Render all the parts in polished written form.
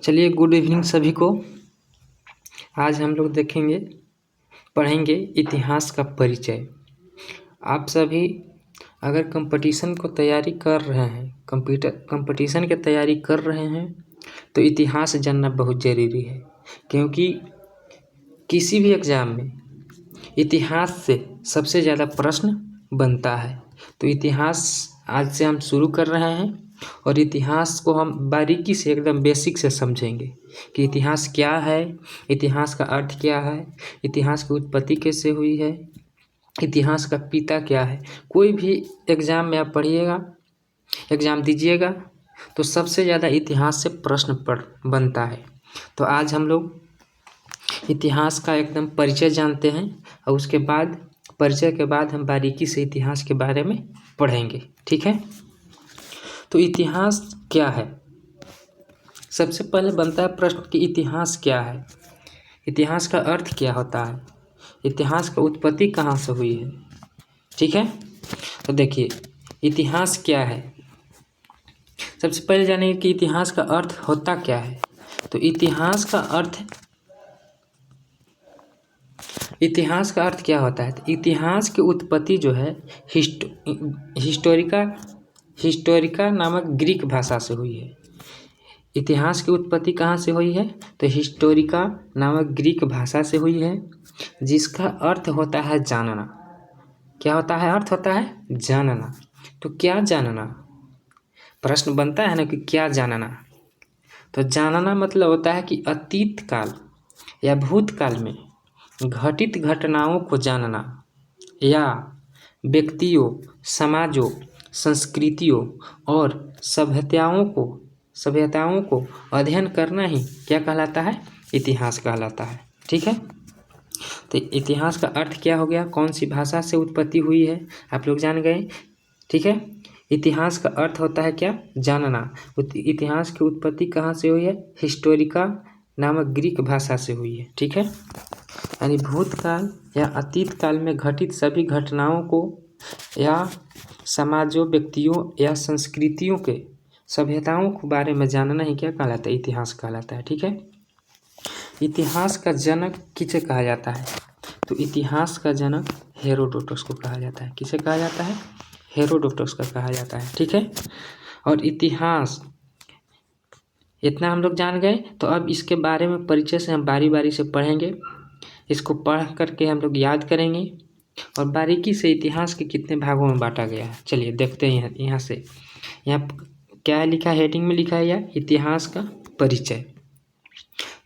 चलिए, good evening सभी को। आज हम लोग पढ़ेंगे इतिहास का परिचय। आप सभी अगर कंपटीशन को तैयारी कर रहे हैं, कंपटीशन की तैयारी कर रहे हैं, तो इतिहास जानना बहुत ज़रूरी है, क्योंकि किसी भी एग्ज़ाम में इतिहास से सबसे ज़्यादा प्रश्न बनता है। तो इतिहास आज से हम शुरू कर रहे हैं और इतिहास को हम बारीकी से एकदम बेसिक से समझेंगे कि इतिहास क्या है, इतिहास का अर्थ क्या है, इतिहास की उत्पत्ति कैसे हुई है, इतिहास का पिता क्या है। कोई भी एग्ज़ाम में आप पढ़िएगा, एग्ज़ाम दीजिएगा, तो सबसे ज़्यादा इतिहास से प्रश्न बनता है। तो आज हम लोग इतिहास का एकदम परिचय जानते हैं और उसके बाद परिचय के बाद हम बारीकी से इतिहास के बारे में पढ़ेंगे। ठीक है, तो इतिहास क्या है? सबसे पहले बनता है प्रश्न कि इतिहास क्या है, इतिहास का अर्थ क्या होता है, इतिहास का उत्पत्ति कहाँ से हुई है। ठीक है, तो देखिए इतिहास क्या है। सबसे पहले जानेंगे कि इतिहास का अर्थ होता क्या है। तो इतिहास का अर्थ क्या होता है? तो इतिहास की उत्पत्ति जो है हिस्टोरिका नामक ग्रीक भाषा से हुई है। इतिहास की उत्पत्ति कहाँ से हुई है? तो हिस्टोरिका नामक ग्रीक भाषा से हुई है, जिसका अर्थ होता है जानना। क्या होता है? अर्थ होता है जानना। तो क्या जानना? प्रश्न बनता है ना कि क्या जानना। तो जानना मतलब होता है कि अतीत काल या भूतकाल में घटित घटनाओं को जानना, या व्यक्तियों, समाजों, संस्कृतियों और सभ्यताओं को अध्ययन करना ही क्या कहलाता है? इतिहास कहलाता है। ठीक है, तो इतिहास का अर्थ क्या हो गया, कौन सी भाषा से उत्पत्ति हुई है, आप लोग जान गए। ठीक है, इतिहास का अर्थ होता है क्या? जानना। इतिहास की उत्पत्ति कहाँ से हुई है? हिस्टोरिका नामक ग्रीक भाषा से हुई है। ठीक है, यानी भूतकाल या अतीत काल में घटित सभी घटनाओं को या समाजों, व्यक्तियों या संस्कृतियों के, सभ्यताओं के बारे में जानना ही क्या कहलाता है? इतिहास कहलाता है। ठीक है, इतिहास का जनक किसे कहा जाता है? तो इतिहास का जनक हेरोडोटस को कहा जाता है। किसे कहा जाता है? हेरोडोटस का कहा जाता है। ठीक है, और इतिहास इतना हम लोग जान गए, तो अब इसके बारे में परिचय से हम बारी बारी से पढ़ेंगे। इसको पढ़ करके हम लोग याद करेंगे और बारीकी से इतिहास के कितने भागों में बांटा गया है। चलिए देखते हैं यहाँ से। यहाँ क्या लिखा है? हेडिंग में लिखा है या इतिहास का परिचय।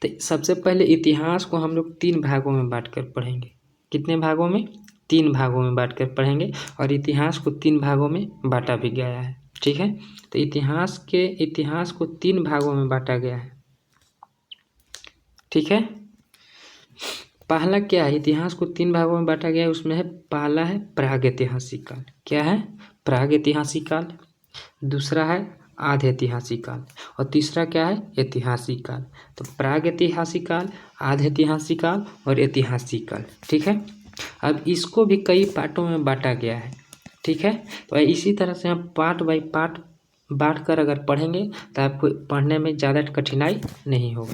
तो सबसे पहले इतिहास को हम लोग 3 भागों में बांटकर पढ़ेंगे। कितने भागों में? 3 भागों में बांटकर पढ़ेंगे, और इतिहास को 3 भागों में बांटा भी गया है। ठीक है, तो इतिहास को 3 भागों में बांटा गया है। ठीक है, पहला क्या है? इतिहास को 3 भागों में बांटा गया है, उसमें है पहला है प्रागैतिहासिक काल। क्या है? प्रागैतिहासिक काल। दूसरा है आधे ऐतिहासिक काल, और तीसरा क्या है? ऐतिहासिक काल। तो प्रागैतिहासिक काल, आधे ऐतिहासिक काल और ऐतिहासिक काल। ठीक है, अब इसको भी कई पार्टों में बांटा गया है। ठीक है, तो इसी तरह से हम पार्ट बाय पार्ट बांट कर अगर पढ़ेंगे तो आपको पढ़ने में ज़्यादा कठिनाई नहीं होगा।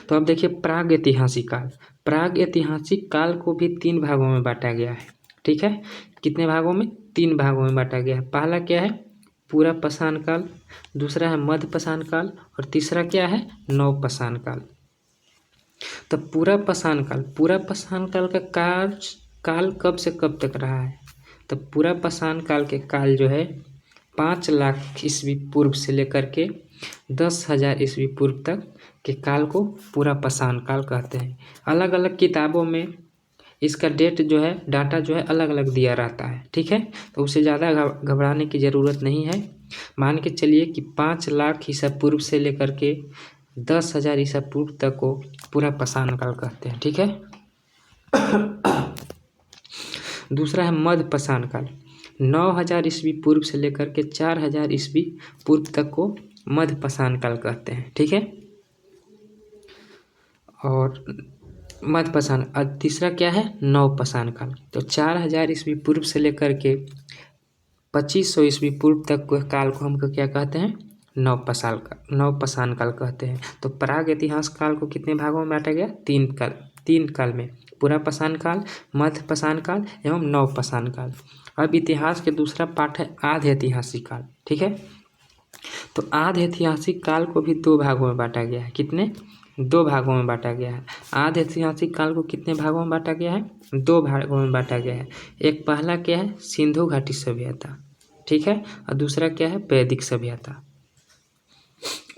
तो अब देखिए प्रागैतिहासिक काल। प्रागैतिहासिक काल को भी 3 भागों में बांटा गया है। ठीक है, कितने भागों में? 3 भागों में बांटा गया है। पहला क्या है? पूरा पाषाण काल, दूसरा है मध्य पाषाण काल, और तीसरा क्या है? नव पाषाण काल। तो पूरा पाषाण काल का काल कब से कब तक रहा है? तो पूरा पाषाण काल के काल जो है 5 लाख ईस्वी पूर्व से लेकर के 10,000 ईस्वी पूर्व तक के काल को पूरा पाषाण काल कहते हैं। अलग अलग किताबों में इसका डाटा जो है अलग अलग दिया रहता है। ठीक है, तो उसे ज़्यादा घबराने की ज़रूरत नहीं है। मान के चलिए कि 5 लाख ईसा पूर्व से लेकर के 10,000 ईसा पूर्व तक को पूरा पाषाण काल कहते हैं। ठीक है, दूसरा है मध्य पाषाण काल। 9,000 ईस्वी पूर्व से लेकर के 4,000 ईस्वी पूर्व तक को मध्य पाषाण काल कहते हैं। ठीक है, और मध्य पाषाण। तीसरा क्या है? नव पाषाण काल। तो 4,000 ईस्वी पूर्व से लेकर के 2500 ईस्वी पूर्व तक के काल को हम क्या कहते हैं? नवपाषाण काल कहते हैं। तो प्राग इतिहास काल को कितने भागों में बांटा गया? तीन काल में, पुरापाषाण काल, मध्यपाषाण काल एवं नवपाषाण काल। अब इतिहास के दूसरा पाठ है आधे ऐतिहासिक काल। ठीक है, तो आधे ऐतिहासिक काल को भी दो भागों में बांटा गया है। कितने? दो भागों में बांटा गया है। आधे ऐतिहासिक काल को कितने भागों में बांटा गया है? दो भागों में बांटा गया है। एक पहला क्या है? सिंधु घाटी सभ्यता, ठीक है, और दूसरा क्या है? वैदिक सभ्यता।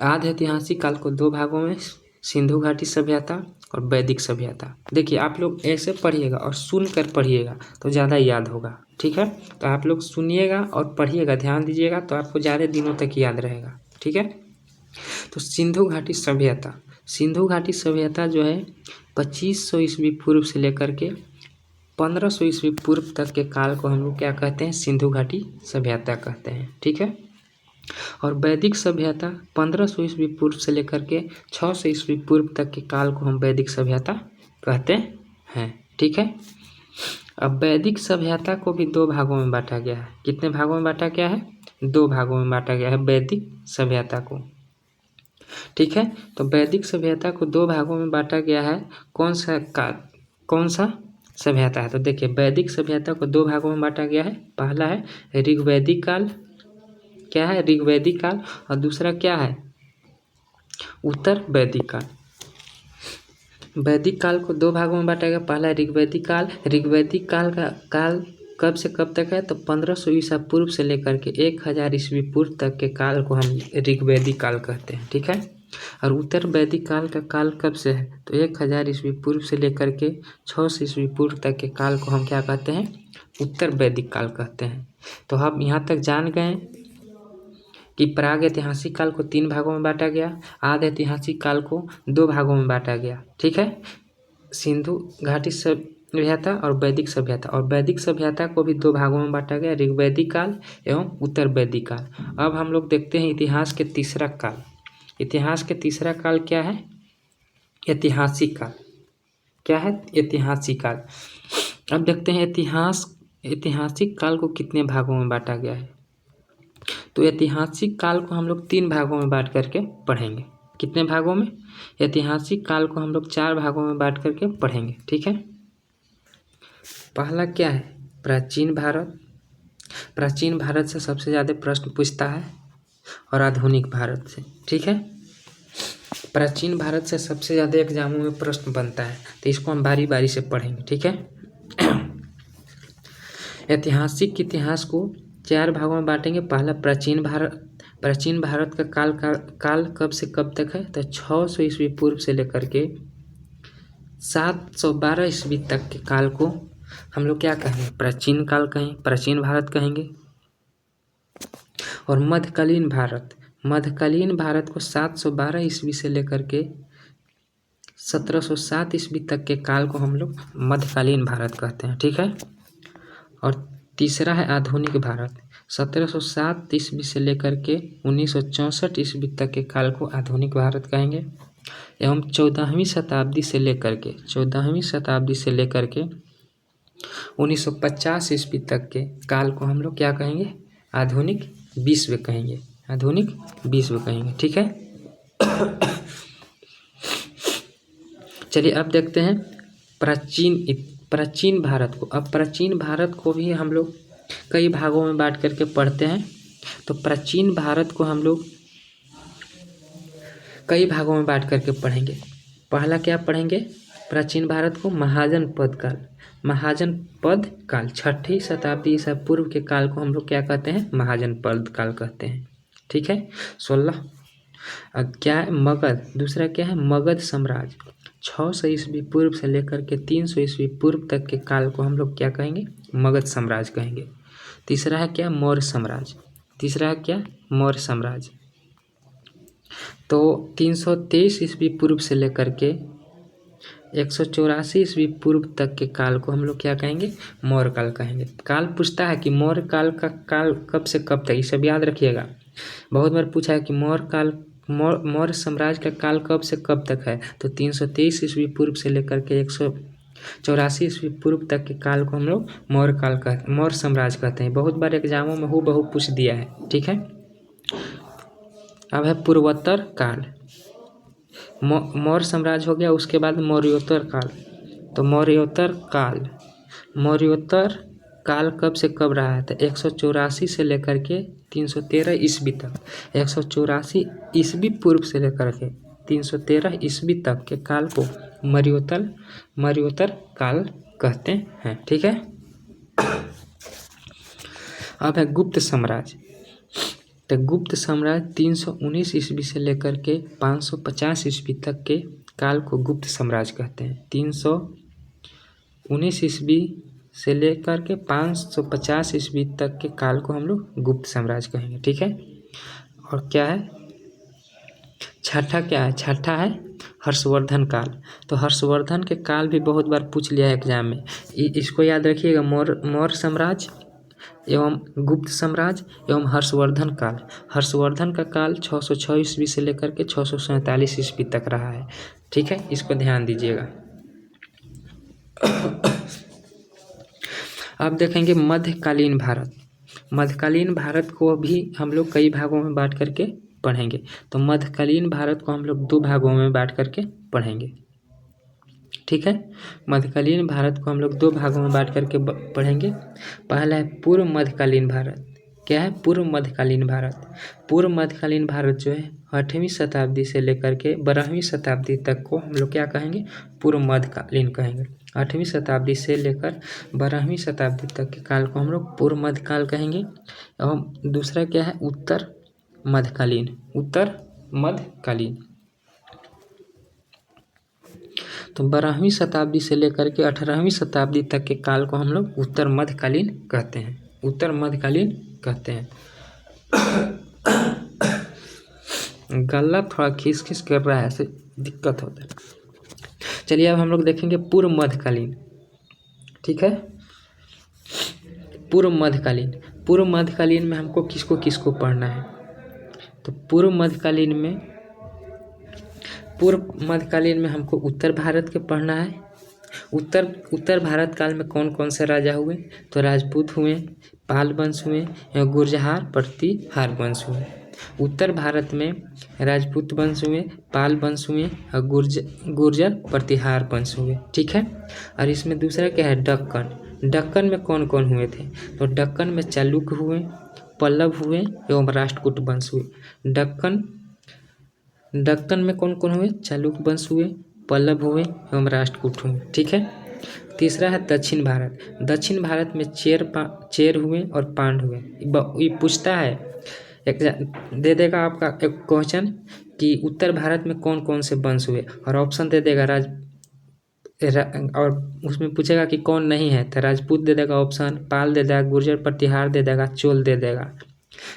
आधे ऐतिहासिक काल को दो भागों में, सिंधु घाटी सभ्यता और वैदिक सभ्यता। देखिए आप लोग ऐसे पढ़िएगा और सुनकर पढ़िएगा तो ज़्यादा याद होगा। ठीक है, तो आप लोग सुनिएगा और पढ़िएगा, ध्यान दीजिएगा तो आपको ज़्यादा दिनों तक याद रहेगा। ठीक है, तो सिंधु घाटी सभ्यता, सिंधु घाटी सभ्यता जो है 2500 ईस्वी पूर्व से लेकर के 1500 ईस्वी पूर्व तक के काल को हम लोग क्या कहते हैं? सिंधु घाटी सभ्यता कहते हैं। ठीक है, और वैदिक सभ्यता 1500 ईस्वी पूर्व से लेकर के 600 ईस्वी पूर्व तक के काल को हम वैदिक सभ्यता कहते हैं। ठीक है, अब वैदिक सभ्यता को भी दो भागों में बांटा गया है। कितने भागों में बांटा गया है? दो भागों में बांटा गया है वैदिक सभ्यता को। ठीक है, तो वैदिक सभ्यता को दो भागों में बांटा गया है। कौन सा सभ्यता है? तो देखिए वैदिक सभ्यता को दो भागों में बांटा गया है। पहला है ऋग्वैदिक काल, क्या है? ऋग्वैदिक काल, और दूसरा क्या है? उत्तर वैदिक काल। वैदिक काल को दो भागों में बांटा गया। पहला ऋग्वैदिक काल, ऋग्वैदिक काल का काल कब से कब तक है? तो 1500 ईसा पूर्व से लेकर के 1000 ईस्वी पूर्व तक के काल को हम ऋग्वैदिक काल कहते हैं। ठीक है, और उत्तर वैदिक काल का काल कब से है? तो 1000 ईस्वी पूर्व से लेकर के 600 ईस्वी पूर्व तक के काल को हम क्या कहते हैं? उत्तर वैदिक काल कहते हैं। तो हम यहाँ तक जान गए कि प्राग ऐतिहासिक काल को तीन भागों में बांटा गया, आधे ऐतिहासिक काल को दो भागों में बांटा गया। ठीक है, सिंधु घाटी सभ्यता और वैदिक सभ्यता, और वैदिक सभ्यता को भी दो भागों में बांटा गया, ऋग्वैदिक काल एवं उत्तर वैदिक काल। अब हम लोग देखते हैं इतिहास के तीसरा काल। इतिहास के तीसरा काल क्या है? ऐतिहासिक काल। क्या है? ऐतिहासिक काल। अब देखते हैं ऐतिहासिक काल को कितने भागों में बांटा गया है। तो ऐतिहासिक काल को हम लोग तीन भागों में बांट करके पढ़ेंगे। कितने भागों में? ऐतिहासिक काल को हम लोग चार भागों में बांट करके पढ़ेंगे। ठीक है, पहला क्या है? प्राचीन भारत। प्राचीन भारत से सबसे ज़्यादा प्रश्न पूछता है, और आधुनिक भारत से। ठीक है, प्राचीन भारत से सबसे ज़्यादा एग्जामों में प्रश्न बनता है, तो इसको हम बारी बारी से पढ़ेंगे। ठीक है, ऐतिहासिक इतिहास को चार भागों में बांटेंगे। पहला प्राचीन भारत। प्राचीन भारत का काल कब से कब तक है? तो 600 ईस्वी पूर्व से लेकर के 712 ईस्वी तक के काल को हम लोग क्या कहेंगे? प्राचीन काल कहें, प्राचीन भारत कहेंगे। और मध्यकालीन भारत को 712 ईस्वी से लेकर के 1707 ईस्वी तक के काल को हम लोग मध्यकालीन भारत कहते हैं। ठीक है, और तीसरा है आधुनिक भारत। 1707 ईस्वी से लेकर के 1964 ईस्वी तक के काल को आधुनिक भारत कहेंगे। एवं 14वीं शताब्दी से लेकर के 1950 ईस्वी तक के काल को हम लोग क्या कहेंगे? आधुनिक विश्व कहेंगे। आधुनिक विश्व कहेंगे। ठीक है, चलिए अब देखते हैं प्राचीन भारत को। अब प्राचीन भारत को भी हम लोग कई भागों में बांट करके पढ़ते हैं। तो प्राचीन भारत को हम लोग कई भागों में बांट करके पढ़ेंगे। पहला क्या पढ़ेंगे? प्राचीन भारत को महाजनपद काल 6ठी शताब्दी ईसा पूर्व के काल को हम लोग क्या कहते हैं? महाजनपद काल कहते हैं। ठीक है, 16 क्या है? मगध। दूसरा क्या है? मगध साम्राज्य 600 ईस्वी पूर्व से लेकर के 300 ईस्वी पूर्व तक के काल को हम लोग क्या कहेंगे? मगध साम्राज्य कहेंगे। तीसरा है क्या? मौर्य साम्राज्य। तीसरा है क्या? मौर्य साम्राज्य। तो 323 ईस्वी पूर्व से लेकर के 184 ईस्वी पूर्व तक के काल को हम लोग क्या कहेंगे? मौर्य काल कहेंगे। काल पूछता है कि मौर्य काल का काल कब से कब तक, ये सब याद रखिएगा। बहुत बार पूछा है कि मौर्य साम्राज्य का काल कब से कब तक है, तो 323 ईस्वी पूर्व से लेकर के 184 ईस्वी पूर्व तक के काल को हम लोग मौर्य साम्राज्य कहते हैं। बहुत बार एग्जामों में हूबहू पूछ दिया है। ठीक है, अब है पूर्वोत्तर काल। मौर्य साम्राज्य हो गया, उसके बाद मौर्योत्तर काल। तो मौर्योत्तर काल कब से कब रहा है? तो 184 से लेकर के 313 ईस्वी तक। 184 ईस्वी पूर्व से लेकर के 313 ईस्वी तक के काल को मौर्योत्तर काल कहते हैं। ठीक है। अब है गुप्त साम्राज्य। तो गुप्त साम्राज्य 319 ईस्वी से लेकर के 550 ईस्वी तक के काल को गुप्त साम्राज्य कहते हैं। 319 ईस्वी से लेकर के 550 ईस्वी तक के काल को हम लोग गुप्त साम्राज्य कहेंगे। ठीक है। और क्या है छठा? क्या है छठा? है हर्षवर्धन काल। तो हर्षवर्धन के काल भी बहुत बार पूछ लिया है एग्जाम में, इसको याद रखिएगा। मौर्य साम्राज्य एवं गुप्त साम्राज्य एवं हर्षवर्धन काल। हर्षवर्धन का काल 606 ईस्वी से लेकर के 647 ईस्वी तक रहा है। ठीक है, इसको ध्यान दीजिएगा। अब देखेंगे मध्यकालीन भारत। मध्यकालीन भारत को भी हम लोग कई भागों में बांट करके पढ़ेंगे। तो मध्यकालीन भारत को हम लोग 2 भागों में बांट करके पढ़ेंगे। ठीक है। मध्यकालीन भारत को हम लोग 2 भागों में बांट करके पढ़ेंगे। पहला है पूर्व मध्यकालीन भारत। क्या है? पूर्व मध्यकालीन भारत। पूर्व मध्यकालीन भारत जो है 8वीं शताब्दी से लेकर के 12वीं शताब्दी तक को हम लोग क्या कहेंगे? पूर्व मध्यकालीन कहेंगे। 8वीं शताब्दी से लेकर 12वीं शताब्दी तक के काल को हम लोग पूर्व मध्यकाल कहेंगे। एवं दूसरा क्या है? उत्तर मध्यकालीन। उत्तर मध्यकालीन। तो 12वीं शताब्दी से लेकर के 18वीं शताब्दी तक के काल को हम लोग उत्तर मध्यकालीन कहते हैं। उत्तर मध्यकालीन कहते हैं। गला थोड़ा खिसखिस कर रहा है, ऐसे दिक्कत होता है। चलिए अब हम लोग देखेंगे पूर्व मध्यकालीन। ठीक है। पूर्व मध्यकालीन। पूर्व मध्यकालीन में हमको किसको किसको पढ़ना है? तो पूर्व मध्यकालीन में हमको उत्तर भारत के पढ़ना है। उत्तर भारत काल में कौन कौन से राजा हुए? तो राजपूत हुए, पाल वंश हुए, गुर्जर प्रतिहार वंश हुए। उत्तर भारत में राजपूत वंश हुए, पाल वंश हुए और गुर्जर प्रतिहार वंश हुए। ठीक है। और इसमें दूसरा क्या है? दक्कन में कौन कौन हुए थे? तो दक्कन में चालुक्य हुए, पल्लव हुए एवं राष्ट्रकूट वंश हुए। दक्कन में कौन कौन हुए? चालुक्य वंश हुए, पल्लव हुए एवं राष्ट्रकूट हुए। ठीक है। तीसरा है दक्षिण भारत। दक्षिण भारत में चेर हुए और पांड हुए। ये पूछता है, एक दे देगा आपका एक क्वेश्चन कि उत्तर भारत में कौन कौन से वंश हुए, और ऑप्शन दे देगा और उसमें पूछेगा कि कौन नहीं है, तो राजपूत दे देगा ऑप्शन, पाल दे देगा, गुर्जर प्रतिहार दे देगा, चोल दे देगा।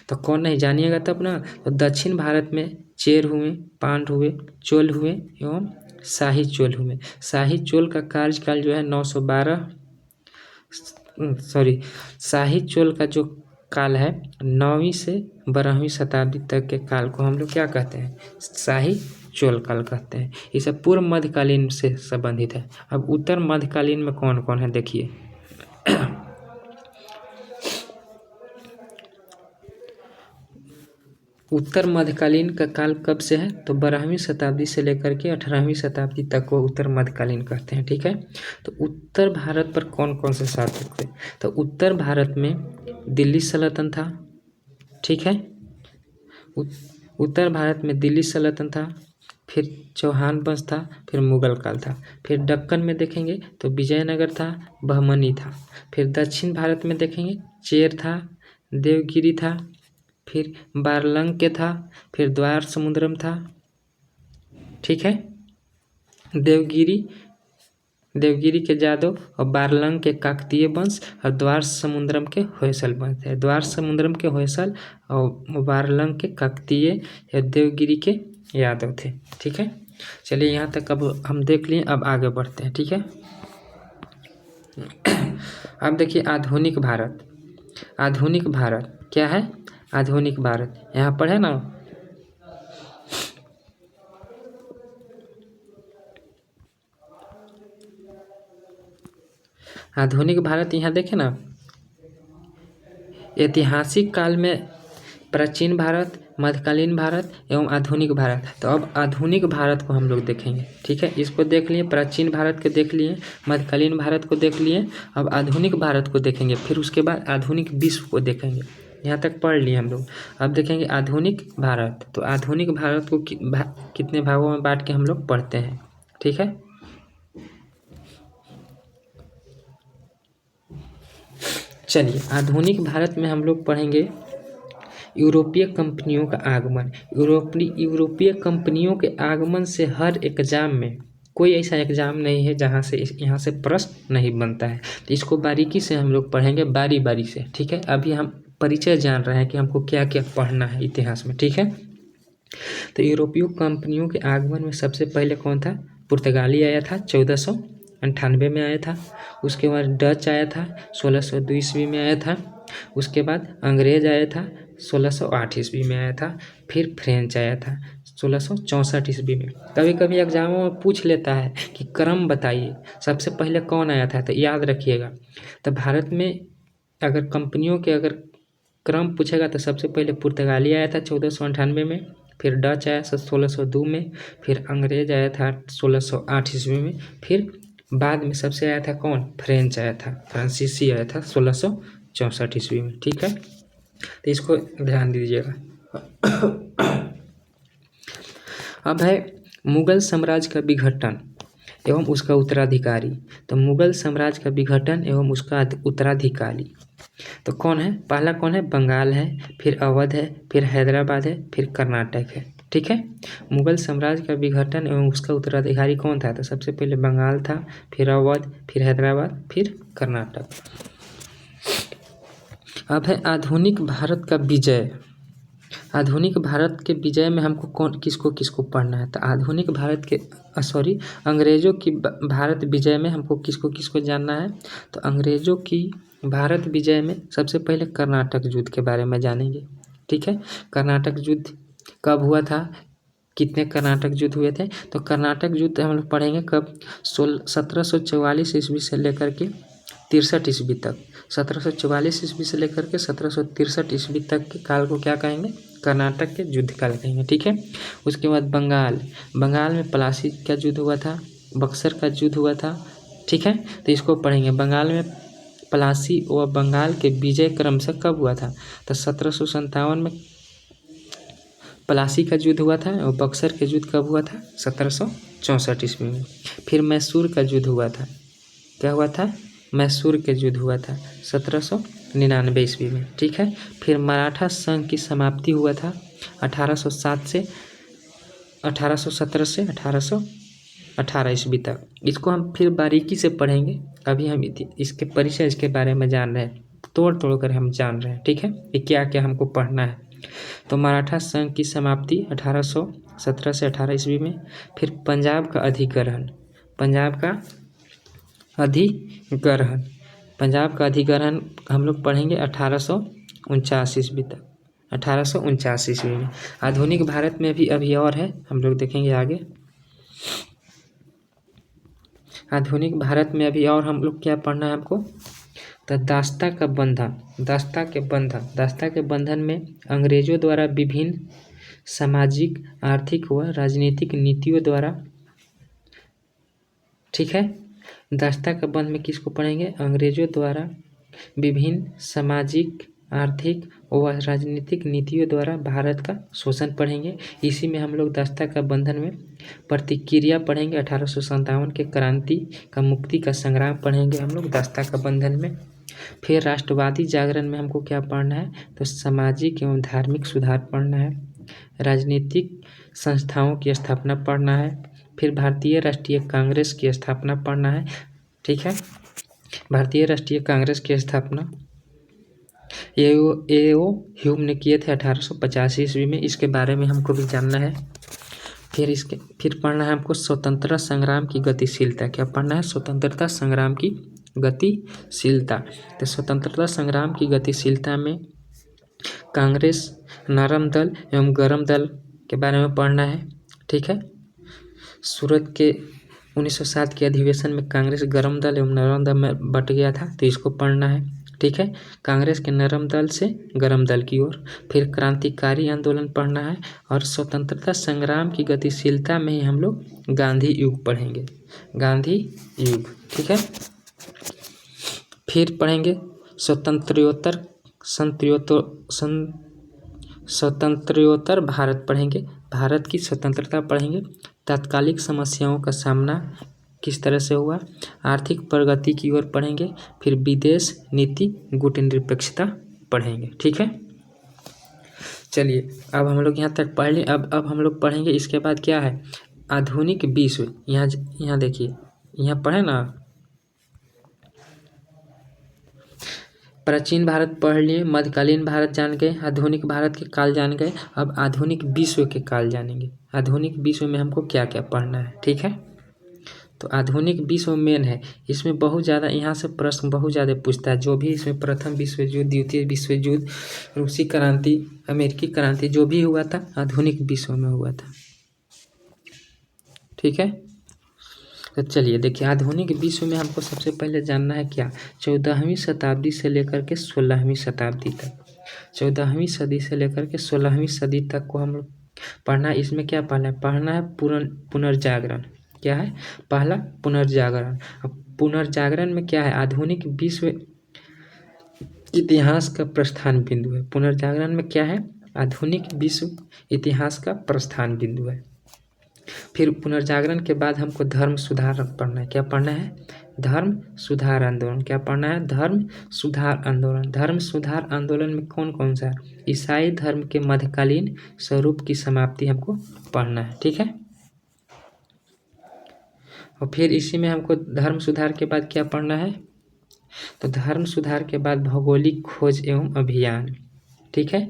तो कौन नहीं जानिएगा तब ना। तो दक्षिण भारत में चेर हुए, पांड हुए, चोल हुए एवं शाही चोल हुए। शाही चोल का कार्यकाल जो है 912 शाही चोल का जो काल है 9वीं से 12वीं शताब्दी तक के काल को हम लोग क्या कहते हैं? शाही चोल काल कहते हैं। ये सब पूर्व मध्यकालीन से संबंधित है। अब उत्तर मध्यकालीन में कौन कौन है देखिए। उत्तर मध्यकालीन का काल कब से है? तो 12वीं शताब्दी से लेकर के 18वीं शताब्दी तक को उत्तर मध्यकालीन कहते हैं। ठीक है। तो उत्तर भारत पर कौन कौन से शासक थे? तो उत्तर भारत में दिल्ली सल्तनत था। ठीक है। उत्तर भारत में दिल्ली सल्तनत था, फिर चौहान वंश था, फिर मुगल काल था। फिर दक्कन में देखेंगे तो विजयनगर था, बहमनी था। फिर दक्षिण भारत में देखेंगे चेर था, देवगिरी था, फिर बारलंग के था, फिर द्वार समुद्रम था। ठीक है। देवगिरी के जादव और बारलंग के काकतीय वंश और द्वार समुद्रम के होयसल वंश है। द्वार समुद्रम के होयसल और बारलंग के काकतीय या देवगिरी के यादव थे। ठीक है। चलिए यहाँ तक अब हम देख लिए, अब आगे बढ़ते हैं। ठीक है। अब देखिए आधुनिक भारत। आधुनिक भारत क्या है? आधुनिक भारत यहाँ पर है ना। आधुनिक भारत यहाँ देखें ना, ऐतिहासिक काल में प्राचीन भारत, मध्यकालीन भारत एवं आधुनिक भारत। तो अब आधुनिक भारत को हम लोग देखेंगे, ठीक है। इसको देख लिए, प्राचीन भारत को देख लिए, मध्यकालीन भारत को देख लिए, अब आधुनिक भारत को देखेंगे, फिर उसके बाद आधुनिक विश्व को देखेंगे। यहाँ तक पढ़ लिए हम लोग। अब देखेंगे आधुनिक भारत। तो आधुनिक भारत को कितने भागों में बांट के हम लोग पढ़ते हैं, ठीक है। चलिए, आधुनिक भारत में हम लोग पढ़ेंगे यूरोपीय कंपनियों का आगमन। यूरोपीय कंपनियों के आगमन से हर एग्जाम में, कोई ऐसा एग्जाम नहीं है जहाँ से यहाँ से प्रश्न नहीं बनता है। तो इसको बारीकी से हम लोग पढ़ेंगे, बारी बारी से, ठीक है। अभी हम परिचय जान रहे हैं कि हमको क्या क्या पढ़ना है इतिहास में, ठीक है। तो यूरोपीय कंपनियों के आगमन में सबसे पहले कौन था? पुर्तगाली आया था, 1498 में आया था। उसके बाद डच आया था, 1602 ईस्वी में आया था। उसके बाद अंग्रेज आया था, 1608 ईस्वी में आया था। फिर फ्रेंच आया था 1664 ईस्वी में। कभी कभी एग्जामों में पूछ लेता है कि क्रम बताइए, सबसे पहले कौन आया था, तो याद रखिएगा। तो भारत में अगर कंपनियों के अगर क्रम पूछेगा तो सबसे पहले पुर्तगाली आया था 1498 में, फिर डच आया 1602 में, फिर अंग्रेज आया था 1608 ईस्वी में, फिर बाद में सबसे आया था कौन? फ्रेंच आया था, फ्रांसीसी आया था 1664 ईस्वी में, ठीक है। तो इसको ध्यान दीजिएगा। अब है मुगल साम्राज्य का विघटन एवं उसका उत्तराधिकारी। तो मुगल साम्राज्य का विघटन एवं उसका उत्तराधिकारी तो कौन है? पहला कौन है? बंगाल है, फिर अवध है, फिर हैदराबाद है, फिर कर्नाटक है, ठीक है। मुगल साम्राज्य का विघटन एवं उसका उत्तराधिकारी कौन था? तो सबसे पहले बंगाल था, फिर अवध, फिर हैदराबाद, फिर कर्नाटक। अब है आधुनिक भारत का विजय। आधुनिक भारत के विजय में हमको किसको किसको पढ़ना है? तो आधुनिक भारत के अंग्रेजों की भारत विजय में हमको किसको किसको जानना है? तो अंग्रेजों की भारत विजय में सबसे पहले कर्नाटक युद्ध के बारे में जानेंगे, ठीक है। कर्नाटक युद्ध कब हुआ था? कितने कर्नाटक युद्ध हुए थे? तो कर्नाटक युद्ध हम लोग पढ़ेंगे कब? 1744 ईस्वी से लेकर के 63 ईस्वी तक। 1744 ईस्वी से लेकर के 1763 ईस्वी तक के काल को क्या कहेंगे? कर्नाटक के युद्ध काल कहेंगे, ठीक है। उसके बाद बंगाल में प्लासी का युद्ध हुआ था, बक्सर का युद्ध हुआ था, ठीक है। तो इसको पढ़ेंगे। बंगाल में प्लासी और बंगाल के विजय क्रमशः कब हुआ था? तो 1757 में प्लासी का युद्ध हुआ था और बक्सर के युद्ध कब हुआ था? 1764 ईस्वी में। फिर मैसूर का युद्ध हुआ था। क्या हुआ था? मैसूर के युद्ध हुआ था 1799 ईस्वी में, ठीक है। फिर मराठा संघ की समाप्ति हुआ था 1817 से 1818 ईस्वी तक। इसको हम फिर बारीकी से पढ़ेंगे। अभी हम इसके परिचय इसके बारे में जान रहे हैं, तोड़ कर हम जान रहे हैं, ठीक है, कि क्या क्या हमको पढ़ना है। तो मराठा संघ की समाप्ति 1817 से 18 ईस्वी में। फिर पंजाब का अधिग्रहण हम लोग पढ़ेंगे 1849 ईस्वी तक, 1849 ईस्वी में। आधुनिक भारत में भी अभी और है, हम लोग देखेंगे आगे। आधुनिक भारत में अभी और हम लोग क्या पढ़ना है हमको? तो दास्ता के बंधन में अंग्रेजों द्वारा विभिन्न सामाजिक, आर्थिक व राजनीतिक नीतियों द्वारा, ठीक है। दास्ता का बंध में किसको पढ़ेंगे? अंग्रेजों द्वारा विभिन्न सामाजिक, आर्थिक व राजनीतिक नीतियों द्वारा भारत का शोषण पढ़ेंगे। इसी में हम लोग दास्ता का बंधन में प्रतिक्रिया पढ़ेंगे। 1857 के क्रांति का मुक्ति का संग्राम पढ़ेंगे हम लोग दास्ता का बंधन में। फिर राष्ट्रवादी जागरण में हमको क्या पढ़ना है? तो सामाजिक एवं धार्मिक सुधार पढ़ना है, राजनीतिक संस्थाओं की स्थापना पढ़ना है, फिर भारतीय राष्ट्रीय कांग्रेस की स्थापना पढ़ना है, ठीक है। भारतीय राष्ट्रीय कांग्रेस की स्थापना एओ ह्यूम ने किए थे 1885 ईस्वी में। इसके बारे में हमको भी जानना है। फिर पढ़ना है हमको स्वतंत्रता संग्राम की गतिशीलता। क्या पढ़ना है? स्वतंत्रता संग्राम की गतिशीलता। तो स्वतंत्रता संग्राम की गतिशीलता में कांग्रेस, नरम दल एवं गरम दल के बारे में पढ़ना है, ठीक है। सूरत के 1907 के अधिवेशन में कांग्रेस गरम दल एवं नरम दल में बट गया था, तो इसको पढ़ना है, ठीक है। कांग्रेस के नरम दल से गरम दल की ओर। फिर क्रांतिकारी आंदोलन पढ़ना है और स्वतंत्रता संग्राम की गतिशीलता में ही हम लोग गांधी युग पढ़ेंगे, गांधी युग, ठीक है। फिर पढ़ेंगे स्वतंत्रोत्तर भारत पढ़ेंगे, भारत की स्वतंत्रता पढ़ेंगे। तात्कालिक समस्याओं का सामना किस तरह से हुआ, आर्थिक प्रगति की ओर पढ़ेंगे। फिर विदेश नीति, गुटनिरपेक्षता पढ़ेंगे, ठीक है। चलिए अब हम लोग यहाँ तक पढ़ लें। अब हम लोग पढ़ेंगे इसके बाद क्या है, आधुनिक विश्व। यहाँ देखिए, यहाँ पढ़े ना, प्राचीन भारत पढ़ लिए, मध्यकालीन भारत जान गए, आधुनिक भारत के काल जान गए। अब आधुनिक विश्व के काल जानेंगे। आधुनिक विश्व में हमको क्या क्या पढ़ना है, ठीक है। तो आधुनिक विश्व मेन है, इसमें बहुत ज़्यादा यहाँ से प्रश्न बहुत ज़्यादा पूछता है। जो भी इसमें प्रथम विश्व युद्ध, द्वितीय विश्व युद्ध, रूसी क्रांति, अमेरिकी क्रांति, जो भी हुआ था आधुनिक विश्व में हुआ था, ठीक है। तो चलिए देखिए, आधुनिक विश्व में हमको सबसे पहले जानना है क्या, 14वीं शताब्दी से लेकर के 16वीं शताब्दी तक, 14वीं सदी से लेकर के 16वीं सदी तक को हम लोग पढ़ना है। इसमें क्या पढ़ना है पुनर्जागरण। क्या है, पहला पुनर्जागरण। अब पुनर्जागरण में क्या है, आधुनिक विश्व इतिहास का प्रस्थान बिंदु है। पुनर्जागरण में क्या है, आधुनिक विश्व इतिहास का प्रस्थान बिंदु है। फिर पुनर्जागरण के बाद हमको धर्म सुधार पढ़ना है। क्या पढ़ना है, धर्म सुधार आंदोलन। क्या पढ़ना है, धर्म सुधार आंदोलन। धर्म सुधार आंदोलन में कौन कौन सा है, ईसाई धर्म के मध्यकालीन स्वरूप की समाप्ति हमको पढ़ना है, ठीक है। और फिर इसी में हमको धर्म सुधार के बाद क्या पढ़ना है, तो धर्म सुधार के बाद भौगोलिक खोज एवं अभियान, ठीक है,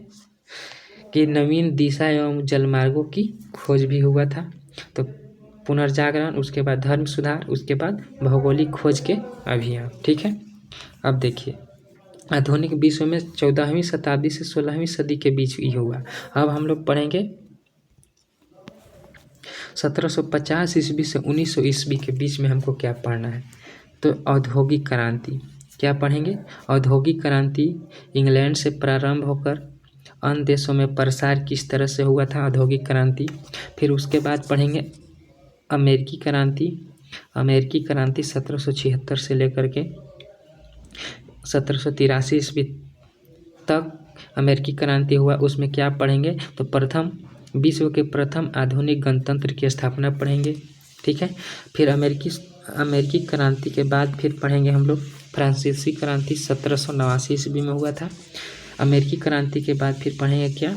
कि नवीन दिशा एवं जलमार्गों की खोज भी हुआ था। तो पुनर्जागरण, उसके बाद धर्म सुधार, उसके बाद भौगोलिक खोज के अभियान, ठीक है। अब देखिए, आधुनिक विश्व में 14वीं शताब्दी से 16वीं सदी के बीच ही हुआ। अब हम लोग पढ़ेंगे 1750 ईस्वी से 1900 ईस्वी के बीच में हमको क्या पढ़ना है, तो औद्योगिक क्रांति। क्या पढ़ेंगे, औद्योगिक क्रांति इंग्लैंड से प्रारंभ होकर अन्य देशों में प्रसार किस तरह से हुआ था, औद्योगिक क्रांति। फिर उसके बाद पढ़ेंगे अमेरिकी क्रांति। अमेरिकी क्रांति 1776 से लेकर के 1783 ईस्वी तक अमेरिकी क्रांति हुआ। उसमें क्या पढ़ेंगे, तो विश्व के प्रथम आधुनिक गणतंत्र की स्थापना पढ़ेंगे, ठीक है। फिर अमेरिकी क्रांति के बाद फिर पढ़ेंगे हम लोग फ्रांसीसी क्रांति 1789 ईस्वी में हुआ था। अमेरिकी क्रांति के बाद फिर पढ़ेंगे क्या,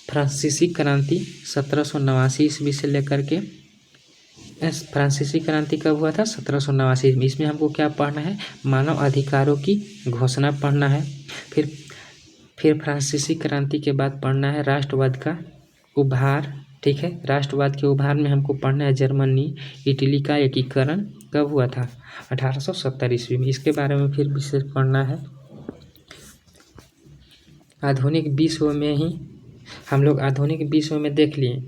फ्रांसीसी क्रांति 1789 ईस्वी से लेकर के, फ्रांसीसी क्रांति कब हुआ था, 1789 में। इसमें हमको क्या पढ़ना है, मानव अधिकारों की घोषणा पढ़ना है। फिर फ्रांसीसी क्रांति के बाद पढ़ना है राष्ट्रवाद का उभार, ठीक है। राष्ट्रवाद के उभार में हमको पढ़ना है जर्मनी इटली का एकीकरण कब हुआ था, 1870 ईस्वी में। इसके बारे में फिर विशेष पढ़ना है। आधुनिक विश्व में ही हम लोग आधुनिक विश्व में देख लिए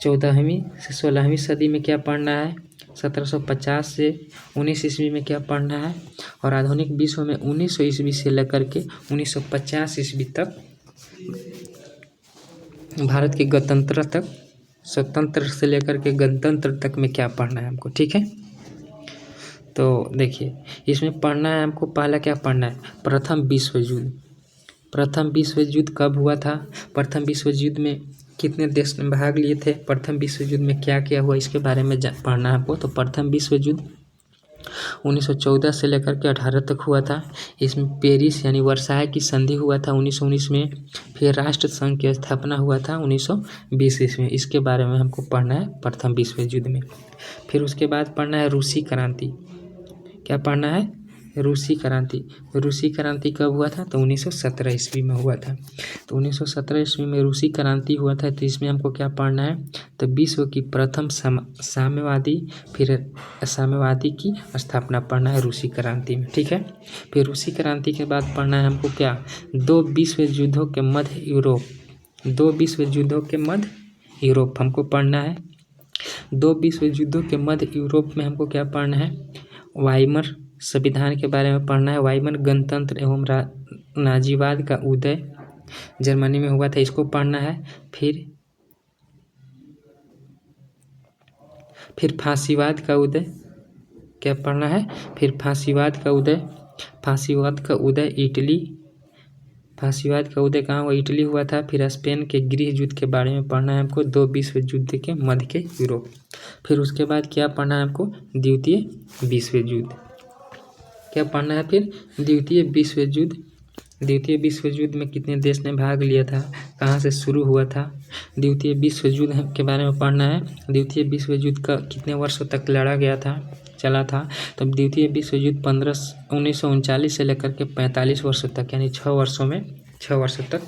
14वीं से 16वीं सदी में क्या पढ़ना है, 1750 से 19 ईस्वी में क्या पढ़ना है, और आधुनिक विश्व में 1900 ईस्वी से लेकर के 1950 ईस्वी तक भारत के गणतंत्र तक, स्वतंत्र से लेकर के गणतंत्र तक में क्या पढ़ना है हमको, ठीक है। तो देखिए, इसमें पढ़ना है हमको, पहला क्या पढ़ना है, प्रथम विश्व युद्ध। प्रथम विश्व युद्ध कब हुआ था, प्रथम विश्व युद्ध में कितने देश ने भाग लिए थे, प्रथम विश्व युद्ध में क्या क्या हुआ, इसके बारे में पढ़ना है हमको। तो प्रथम विश्व युद्ध 1914 से लेकर के 18 तक हुआ था। इसमें पेरिस यानी वर्साय की संधि हुआ था 1919 में। फिर राष्ट्र संघ की स्थापना हुआ था 1920 ईस्वी में। इसके बारे में हमको पढ़ना है प्रथम विश्व युद्ध में। फिर उसके बाद पढ़ना है रूसी क्रांति। क्या पढ़ना है, रूसी क्रांति। रूसी क्रांति कब हुआ था, तो 1917 ईस्वी में हुआ था। तो 1917 ईस्वी में रूसी क्रांति हुआ था। तो इसमें हमको क्या पढ़ना है, तो विश्व की प्रथम साम्यवादी की स्थापना पढ़ना है रूसी क्रांति में, ठीक है। फिर रूसी क्रांति के बाद पढ़ना है हमको क्या, दो विश्व युद्धों के मध्य यूरोप हमको पढ़ना है। दो विश्व युद्धों के मध्य यूरोप में हमको क्या पढ़ना है, वाइमर संविधान के बारे में पढ़ना है। वाइमन गणतंत्र एवं नाजीवाद का उदय जर्मनी में हुआ था, इसको पढ़ना है। फिर फांसीवाद का उदय क्या पढ़ना है? फिर फांसीवाद का उदय इटली, फांसीवाद का उदय कहाँ हुआ? इटली हुआ था। फिर स्पेन के गृह युद्ध के बारे में पढ़ना है हमको, 2 विश्व युद्ध के मध्य के यूरोप। फिर उसके बाद क्या पढ़ना है हमको? द्वितीय विश्व युद्ध। क्या पढ़ना है फिर? द्वितीय विश्व युद्ध। द्वितीय विश्व युद्ध में कितने देश ने भाग लिया था, कहाँ से शुरू हुआ था? द्वितीय विश्व युद्ध के बारे में पढ़ना है। द्वितीय विश्व युद्ध का कितने वर्षों तक लड़ा गया था, चला था? तब द्वितीय विश्व युद्ध 1939 से लेकर के 45 वर्षों तक, यानी 6 वर्षों तक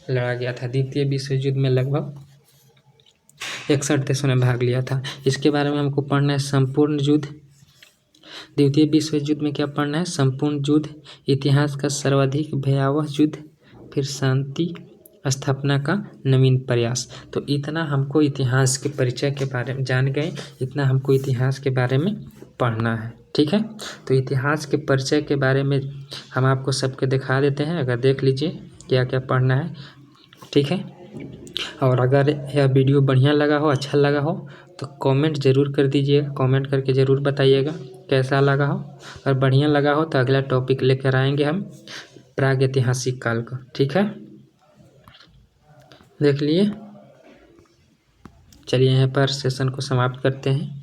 लड़ा गया था। द्वितीय विश्व युद्ध में लगभग 61 देशों ने भाग लिया था। इसके बारे में हमको पढ़ना है संपूर्ण युद्ध। द्वितीय विश्व युद्ध में क्या पढ़ना है? संपूर्ण युद्ध, इतिहास का सर्वाधिक भयावह युद्ध, फिर शांति स्थापना का नवीन प्रयास। तो इतना हमको इतिहास के परिचय के बारे में जान गए, इतना हमको इतिहास के बारे में पढ़ना है। ठीक है, तो इतिहास के परिचय के बारे में हम आपको सबके दिखा देते हैं, अगर देख लीजिए क्या क्या पढ़ना है। ठीक है, और अगर यह वीडियो बढ़िया लगा हो, अच्छा लगा हो तो कमेंट ज़रूर कर दीजिएगा, कमेंट करके ज़रूर बताइएगा कैसा लगा हो। अगर बढ़िया लगा हो तो अगला टॉपिक लेकर आएंगे हम प्रागैतिहासिक काल का। ठीक है, देख लिए। चलिए यहाँ पर सेशन को समाप्त करते हैं।